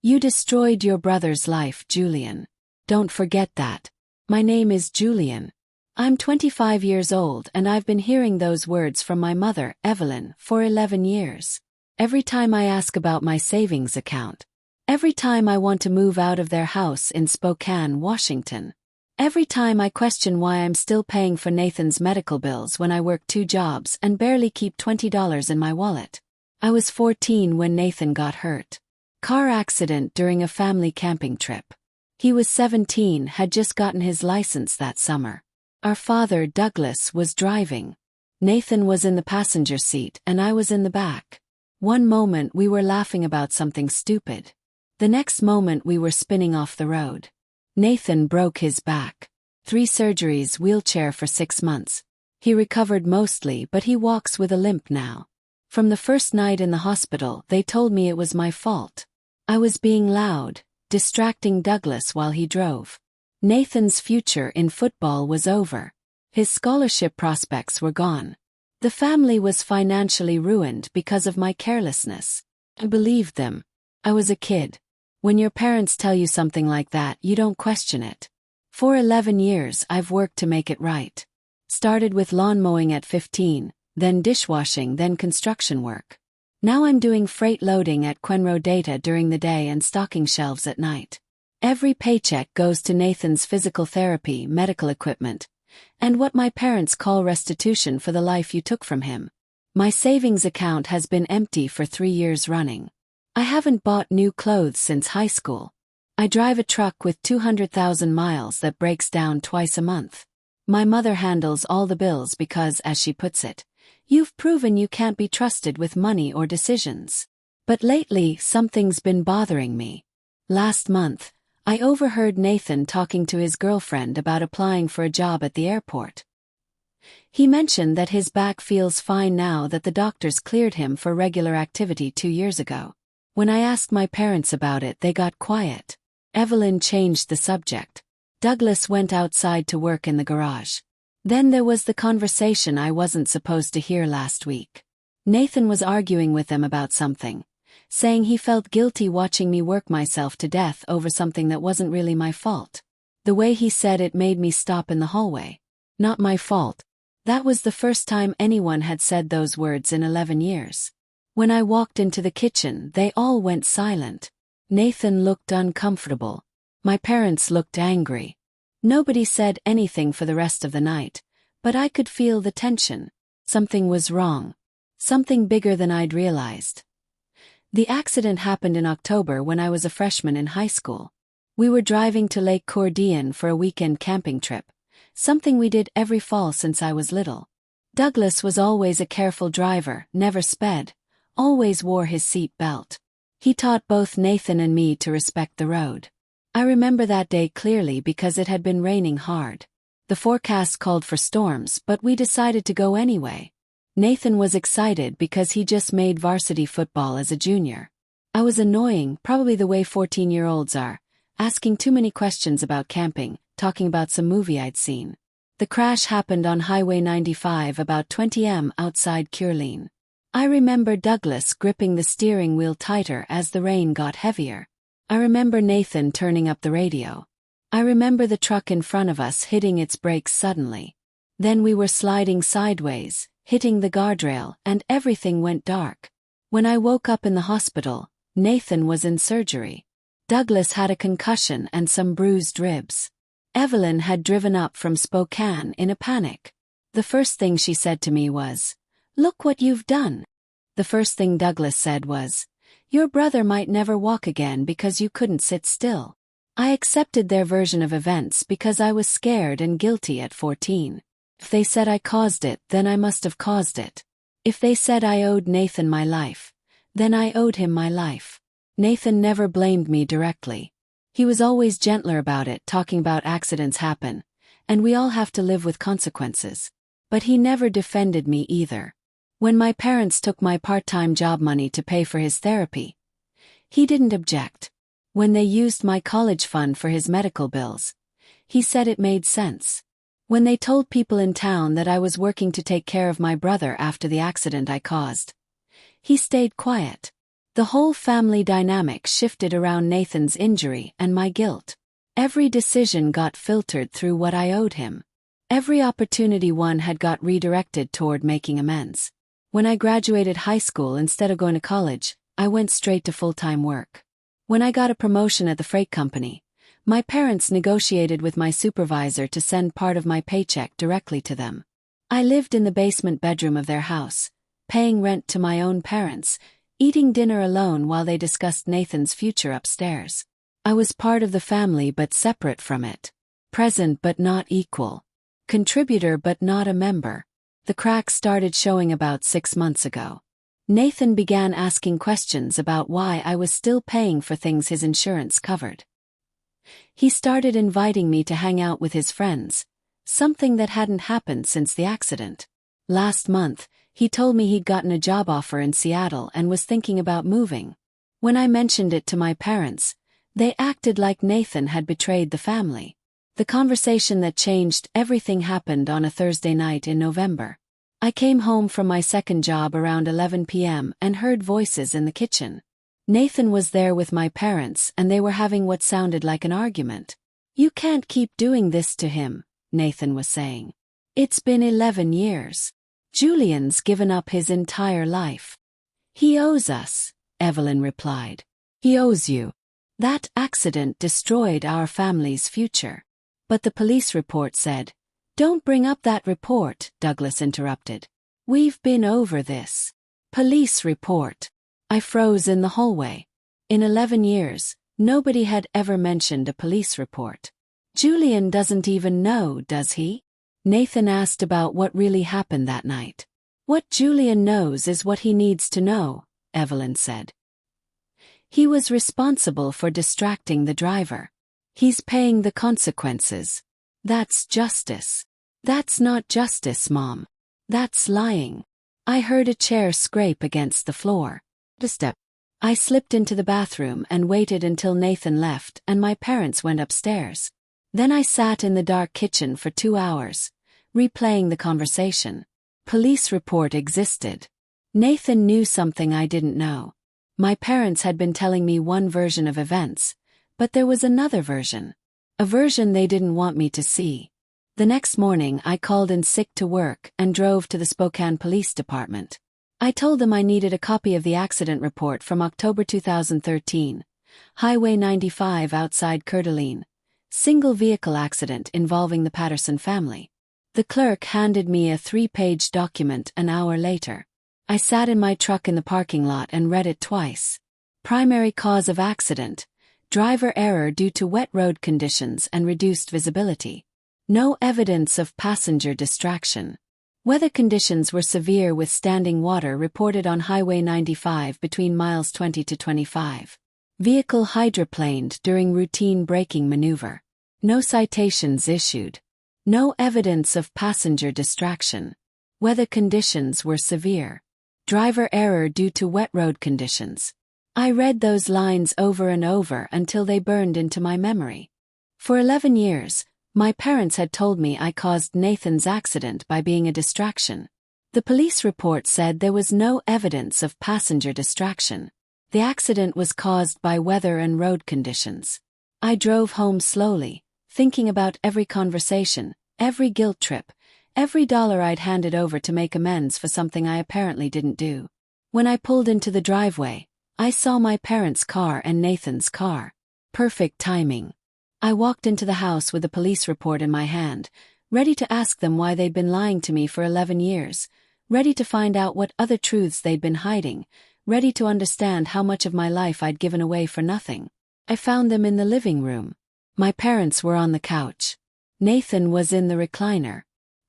You destroyed your brother's life, Julian. Don't forget that. My name is Julian. I'm 25 years old and I've been hearing those words from my mother, Evelyn, for 11 years. Every time I ask about my savings account. Every time I want to move out of their house in Spokane, Washington. Every time I question why I'm still paying for Nathan's medical bills when I work 2 jobs and barely keep $20 in my wallet. I was 14 when Nathan got hurt. Car accident during a family camping trip. He was 17, had just gotten his license that summer. Our father, Douglas, was driving. Nathan was in the passenger seat and I was in the back. One moment we were laughing about something stupid. The next moment we were spinning off the road. Nathan broke his back. 3 surgeries, wheelchair for 6 months. He recovered mostly, but he walks with a limp now. From the first night in the hospital, they told me it was my fault. I was being loud, distracting Douglas while he drove. Nathan's future in football was over. His scholarship prospects were gone. The family was financially ruined because of my carelessness. I believed them. I was a kid. When your parents tell you something like that, you don't question it. For 11 years I've worked to make it right. Started with lawn mowing at 15, then dishwashing, then construction work. Now I'm doing freight loading at Quenro Data during the day and stocking shelves at night. Every paycheck goes to Nathan's physical therapy, medical equipment, and what my parents call restitution for the life you took from him. My savings account has been empty for 3 years running. I haven't bought new clothes since high school. I drive a truck with 200,000 miles that breaks down twice a month. My mother handles all the bills because, as she puts it, you've proven you can't be trusted with money or decisions. But lately, something's been bothering me. Last month, I overheard Nathan talking to his girlfriend about applying for a job at the airport. He mentioned that his back feels fine now that the doctors cleared him for regular activity 2 years ago. When I asked my parents about it, they got quiet. Evelyn changed the subject. Douglas went outside to work in the garage. Then there was the conversation I wasn't supposed to hear last week. Nathan was arguing with them about something, saying he felt guilty watching me work myself to death over something that wasn't really my fault. The way he said it made me stop in the hallway. Not my fault. That was the first time anyone had said those words in 11 years. When I walked into the kitchen, they all went silent. Nathan looked uncomfortable. My parents looked angry. Nobody said anything for the rest of the night, but I could feel the tension. Something was wrong. Something bigger than I'd realized. The accident happened in October when I was a freshman in high school. We were driving to Lake Cordian for a weekend camping trip, something we did every fall since I was little. Douglas was always a careful driver, never sped, always wore his seat belt. He taught both Nathan and me to respect the road. I remember that day clearly because it had been raining hard. The forecast called for storms, but we decided to go anyway. Nathan was excited because he just made varsity football as a junior. I was annoying, probably the way 14-year-olds are, asking too many questions about camping, talking about some movie I'd seen. The crash happened on Highway 95 about 20 m outside Curleen. I remember Douglas gripping the steering wheel tighter as the rain got heavier. I remember Nathan turning up the radio. I remember the truck in front of us hitting its brakes suddenly. Then we were sliding sideways, hitting the guardrail, and everything went dark. When I woke up in the hospital, Nathan was in surgery. Douglas had a concussion and some bruised ribs. Evelyn had driven up from Spokane in a panic. The first thing she said to me was, "Look what you've done." The first thing Douglas said was, "Your brother might never walk again because you couldn't sit still." I accepted their version of events because I was scared and guilty at 14. If they said I caused it, then I must have caused it. If they said I owed Nathan my life, then I owed him my life. Nathan never blamed me directly. He was always gentler about it, talking about accidents happen, and we all have to live with consequences. But he never defended me either. When my parents took my part-time job money to pay for his therapy, he didn't object. When they used my college fund for his medical bills, he said it made sense. When they told people in town that I was working to take care of my brother after the accident I caused, he stayed quiet. The whole family dynamic shifted around Nathan's injury and my guilt. Every decision got filtered through what I owed him. Every opportunity won had got redirected toward making amends. When I graduated high school instead of going to college, I went straight to full-time work. When I got a promotion at the freight company, my parents negotiated with my supervisor to send part of my paycheck directly to them. I lived in the basement bedroom of their house, paying rent to my own parents, eating dinner alone while they discussed Nathan's future upstairs. I was part of the family but separate from it. Present but not equal. Contributor but not a member. The cracks started showing about 6 months ago. Nathan began asking questions about why I was still paying for things his insurance covered. He started inviting me to hang out with his friends, something that hadn't happened since the accident. Last month, he told me he'd gotten a job offer in Seattle and was thinking about moving. When I mentioned it to my parents, they acted like Nathan had betrayed the family. The conversation that changed everything happened on a Thursday night in November. I came home from my second job around 11 p.m. and heard voices in the kitchen. Nathan was there with my parents and they were having what sounded like an argument. "You can't keep doing this to him," Nathan was saying. "It's been 11 years. Julian's given up his entire life." "He owes us," Evelyn replied. "He owes you. That accident destroyed our family's future." "But the police report said." "Don't bring up that report," Douglas interrupted. "We've been over this." "Police report." I froze in the hallway. In 11 years, nobody had ever mentioned a police report. "Julian doesn't even know, does he?" Nathan asked about what really happened that night. "What Julian knows is what he needs to know," Evelyn said. "He was responsible for distracting the driver. He's paying the consequences. That's justice." "That's not justice, Mom. That's lying." I heard a chair scrape against the floor. A step. I slipped into the bathroom and waited until Nathan left and my parents went upstairs. Then I sat in the dark kitchen for 2 hours, replaying the conversation. Police report existed. Nathan knew something I didn't know. My parents had been telling me one version of events, but there was another version. A version they didn't want me to see. The next morning I called in sick to work and drove to the Spokane Police Department. I told them I needed a copy of the accident report from October 2013, Highway 95 outside Coeur d'Alene, single vehicle accident involving the Patterson family. The clerk handed me a 3-page document an hour later. I sat in my truck in the parking lot and read it twice. Primary cause of accident: driver error due to wet road conditions and reduced visibility. No evidence of passenger distraction. Weather conditions were severe with standing water reported on Highway 95 between miles 20 to 25. Vehicle hydroplaned during routine braking maneuver. No citations issued. No evidence of passenger distraction. Weather conditions were severe. Driver error due to wet road conditions. I read those lines over and over until they burned into my memory. For 11 years, my parents had told me I caused Nathan's accident by being a distraction. The police report said there was no evidence of passenger distraction. The accident was caused by weather and road conditions. I drove home slowly, thinking about every conversation, every guilt trip, every dollar I'd handed over to make amends for something I apparently didn't do. When I pulled into the driveway, I saw my parents' car and Nathan's car. Perfect timing. I walked into the house with the police report in my hand, ready to ask them why they'd been lying to me for 11 years, ready to find out what other truths they'd been hiding, ready to understand how much of my life I'd given away for nothing. I found them in the living room. My parents were on the couch. Nathan was in the recliner.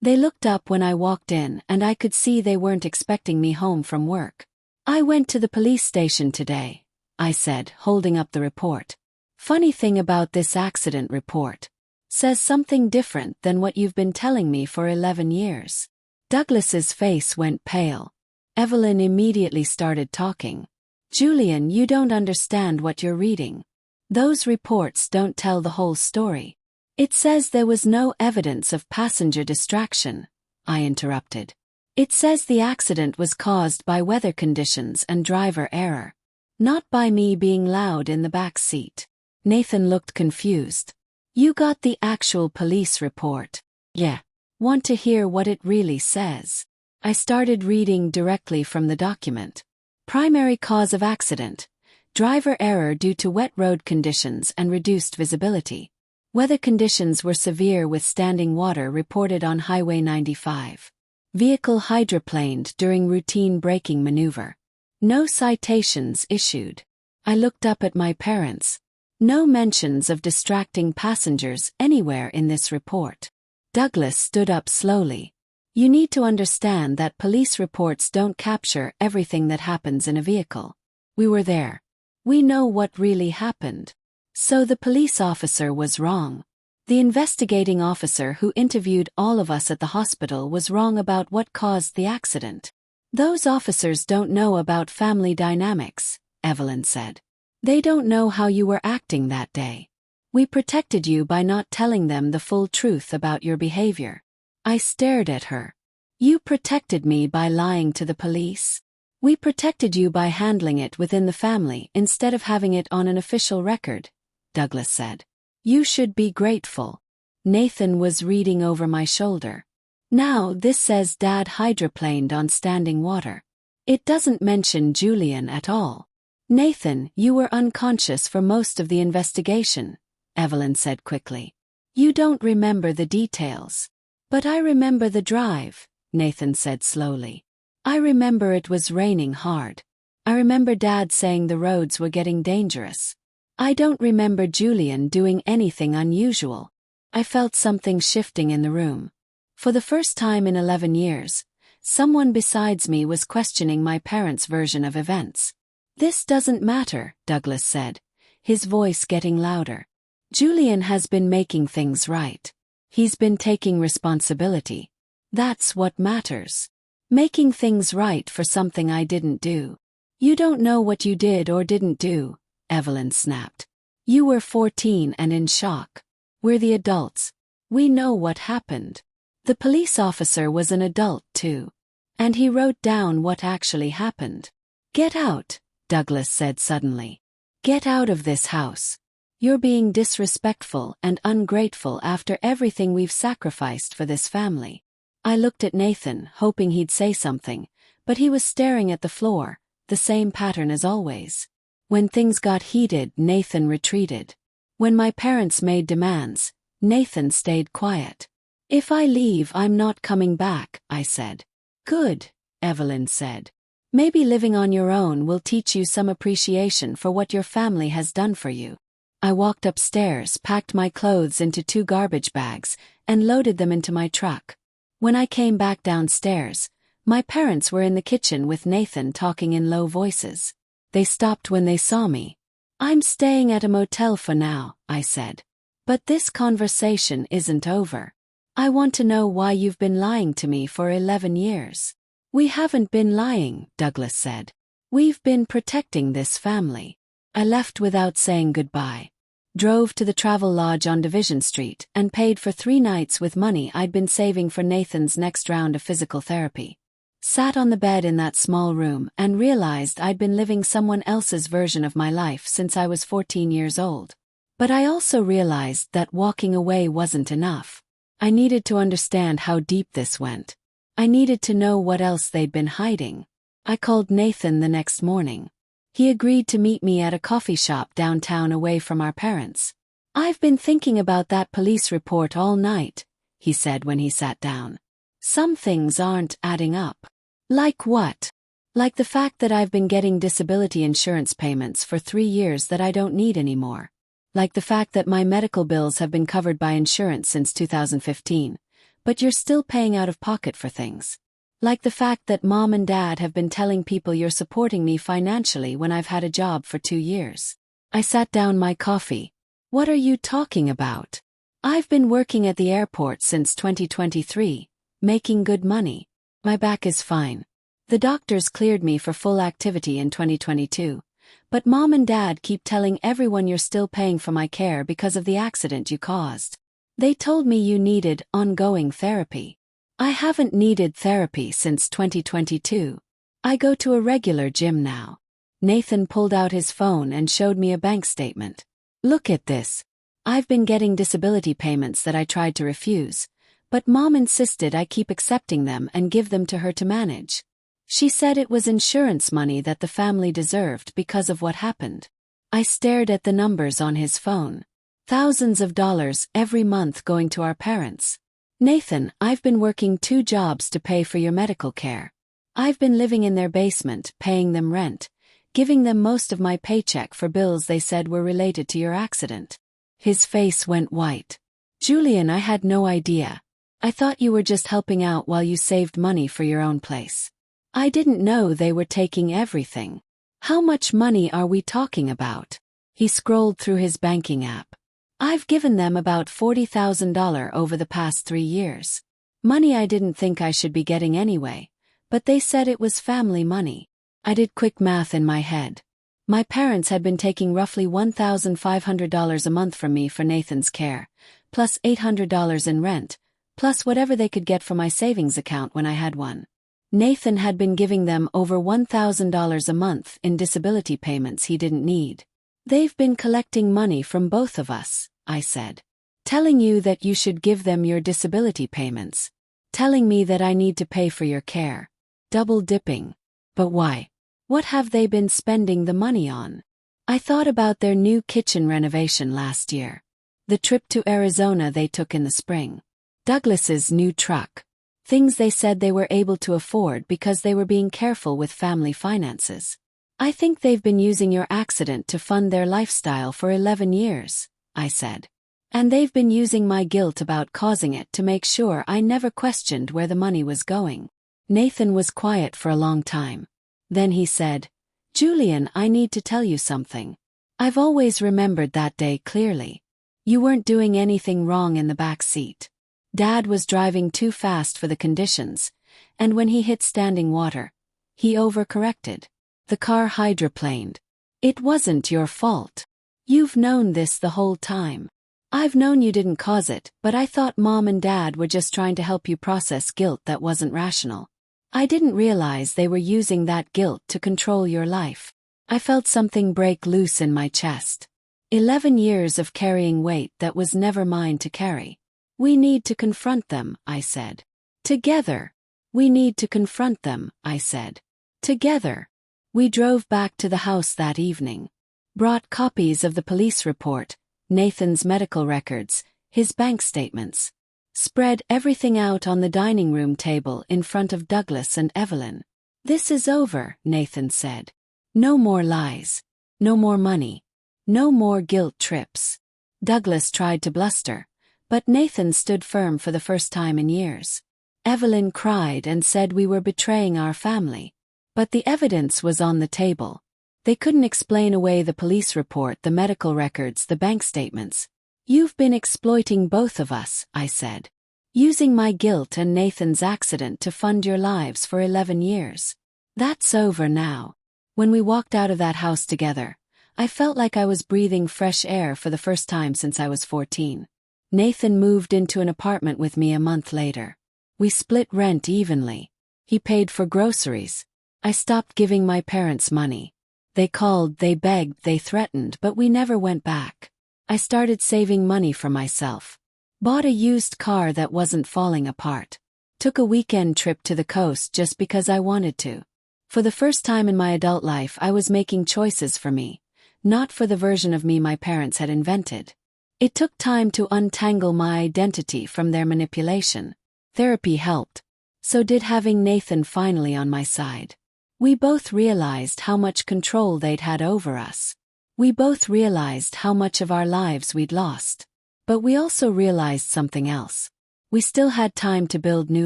They looked up when I walked in and I could see they weren't expecting me home from work. "I went to the police station today," I said, holding up the report. "Funny thing about this accident report. Says something different than what you've been telling me for 11 years. Douglas's face went pale. Evelyn immediately started talking. "Julian, you don't understand what you're reading. Those reports don't tell the whole story. It says there was no evidence of passenger distraction," I interrupted. "It says the accident was caused by weather conditions and driver error. Not by me being loud in the back seat. Nathan looked confused. You got the actual police report? Yeah. Want to hear what it really says? I started reading directly from the document. Primary cause of accident. Driver error due to wet road conditions and reduced visibility. Weather conditions were severe with standing water reported on Highway 95. Vehicle hydroplaned during routine braking maneuver. No citations issued. I looked up at my parents. No mentions of distracting passengers anywhere in this report. Douglas stood up slowly. You need to understand that police reports don't capture everything that happens in a vehicle. We were there. We know what really happened. So the police officer was wrong. The investigating officer who interviewed all of us at the hospital was wrong about what caused the accident. Those officers don't know about family dynamics, Evelyn said. They don't know how you were acting that day. We protected you by not telling them the full truth about your behavior. I stared at her. You protected me by lying to the police? We protected you by handling it within the family instead of having it on an official record, Douglas said. You should be grateful. Nathan was reading over my shoulder. Now this says Dad hydroplaned on standing water. It doesn't mention Julian at all. Nathan, you were unconscious for most of the investigation, Evelyn said quickly. You don't remember the details. But I remember the drive, Nathan said slowly. I remember it was raining hard. I remember Dad saying the roads were getting dangerous. I don't remember Julian doing anything unusual. I felt something shifting in the room. For the first time in 11 years, someone besides me was questioning my parents' version of events. This doesn't matter, Douglas said, his voice getting louder. Julian has been making things right. He's been taking responsibility. That's what matters. Making things right for something I didn't do. You don't know what you did or didn't do, Evelyn snapped. You were 14 and in shock. We're the adults. We know what happened. The police officer was an adult too. And he wrote down what actually happened. Get out, Douglas said suddenly. Get out of this house. You're being disrespectful and ungrateful after everything we've sacrificed for this family. I looked at Nathan, hoping he'd say something, but he was staring at the floor, the same pattern as always. When things got heated, Nathan retreated. When my parents made demands, Nathan stayed quiet. If I leave, I'm not coming back, I said. Good, Evelyn said. Maybe living on your own will teach you some appreciation for what your family has done for you. I walked upstairs, packed my clothes into 2 garbage bags, and loaded them into my truck. When I came back downstairs, my parents were in the kitchen with Nathan talking in low voices. They stopped when they saw me. I'm staying at a motel for now, I said. But this conversation isn't over. I want to know why you've been lying to me for 11 years. We haven't been lying, Douglas said. We've been protecting this family. I left without saying goodbye. Drove to the travel lodge on Division Street and paid for 3 nights with money I'd been saving for Nathan's next round of physical therapy. Sat on the bed in that small room and realized I'd been living someone else's version of my life since I was 14 years old. But I also realized that walking away wasn't enough. I needed to understand how deep this went. I needed to know what else they'd been hiding. I called Nathan the next morning. He agreed to meet me at a coffee shop downtown away from our parents. I've been thinking about that police report all night, he said when he sat down. Some things aren't adding up. Like what? Like the fact that I've been getting disability insurance payments for 3 years that I don't need anymore. Like the fact that my medical bills have been covered by insurance since 2015, but you're still paying out of pocket for things. Like the fact that Mom and Dad have been telling people you're supporting me financially when I've had a job for 2 years. I sat down my coffee. What are you talking about? I've been working at the airport since 2023, making good money. My back is fine. The doctors cleared me for full activity in 2022. But Mom and Dad keep telling everyone you're still paying for my care because of the accident you caused. They told me you needed ongoing therapy. I haven't needed therapy since 2022. I go to a regular gym now. Nathan pulled out his phone and showed me a bank statement. Look at this. I've been getting disability payments that I tried to refuse, but Mom insisted I keep accepting them and give them to her to manage. She said it was insurance money that the family deserved because of what happened. I stared at the numbers on his phone. Thousands of dollars every month going to our parents. Nathan, I've been working 2 jobs to pay for your medical care. I've been living in their basement, paying them rent, giving them most of my paycheck for bills they said were related to your accident. His face went white. Julian, I had no idea. I thought you were just helping out while you saved money for your own place. I didn't know they were taking everything. How much money are we talking about? He scrolled through his banking app. I've given them about $40,000 over the past 3 years. Money I didn't think I should be getting anyway, but they said it was family money. I did quick math in my head. My parents had been taking roughly $1,500 a month from me for Nathan's care, plus $800 in rent, plus whatever they could get from my savings account when I had one. Nathan had been giving them over $1,000 a month in disability payments he didn't need. They've been collecting money from both of us, I said. Telling you that you should give them your disability payments. Telling me that I need to pay for your care. Double dipping. But why? What have they been spending the money on? I thought about their new kitchen renovation last year. The trip to Arizona they took in the spring. Douglas's new truck. Things they said they were able to afford because they were being careful with family finances. I think they've been using your accident to fund their lifestyle for 11 years, I said. And they've been using my guilt about causing it to make sure I never questioned where the money was going. Nathan was quiet for a long time. Then he said, Julian, I need to tell you something. I've always remembered that day clearly. You weren't doing anything wrong in the back seat. Dad was driving too fast for the conditions, and when he hit standing water, he overcorrected. The car hydroplaned. It wasn't your fault. You've known this the whole time. I've known you didn't cause it, but I thought Mom and Dad were just trying to help you process guilt that wasn't rational. I didn't realize they were using that guilt to control your life. I felt something break loose in my chest. 11 years of carrying weight that was never mine to carry. We need to confront them, I said. Together. We need to confront them, I said. Together. We drove back to the house that evening. Brought copies of the police report, Nathan's medical records, his bank statements. Spread everything out on the dining room table in front of Douglas and Evelyn. This is over, Nathan said. No more lies. No more money. No more guilt trips. Douglas tried to bluster, but Nathan stood firm for the first time in years. Evelyn cried and said we were betraying our family. But the evidence was on the table. They couldn't explain away the police report, the medical records, the bank statements. You've been exploiting both of us, I said. Using my guilt and Nathan's accident to fund your lives for 11 years. That's over now. When we walked out of that house together, I felt like I was breathing fresh air for the first time since I was 14. Nathan moved into an apartment with me a month later. We split rent evenly. He paid for groceries. I stopped giving my parents money. They called, they begged, they threatened, but we never went back. I started saving money for myself. Bought a used car that wasn't falling apart. Took a weekend trip to the coast just because I wanted to. For the first time in my adult life, I was making choices for me, not for the version of me my parents had invented. It took time to untangle my identity from their manipulation. Therapy helped. So did having Nathan finally on my side. We both realized how much control they'd had over us. We both realized how much of our lives we'd lost. But we also realized something else. We still had time to build new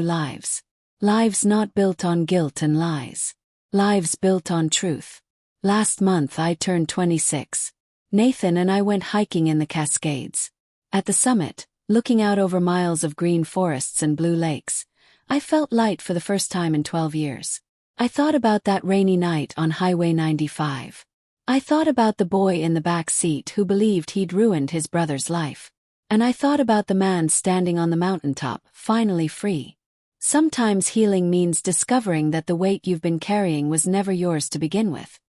lives. Lives not built on guilt and lies. Lives built on truth. Last month I turned 26. Nathan and I went hiking in the Cascades. At the summit, looking out over miles of green forests and blue lakes, I felt light for the first time in 12 years. I thought about that rainy night on Highway 95. I thought about the boy in the back seat who believed he'd ruined his brother's life. And I thought about the man standing on the mountaintop, finally free. Sometimes healing means discovering that the weight you've been carrying was never yours to begin with.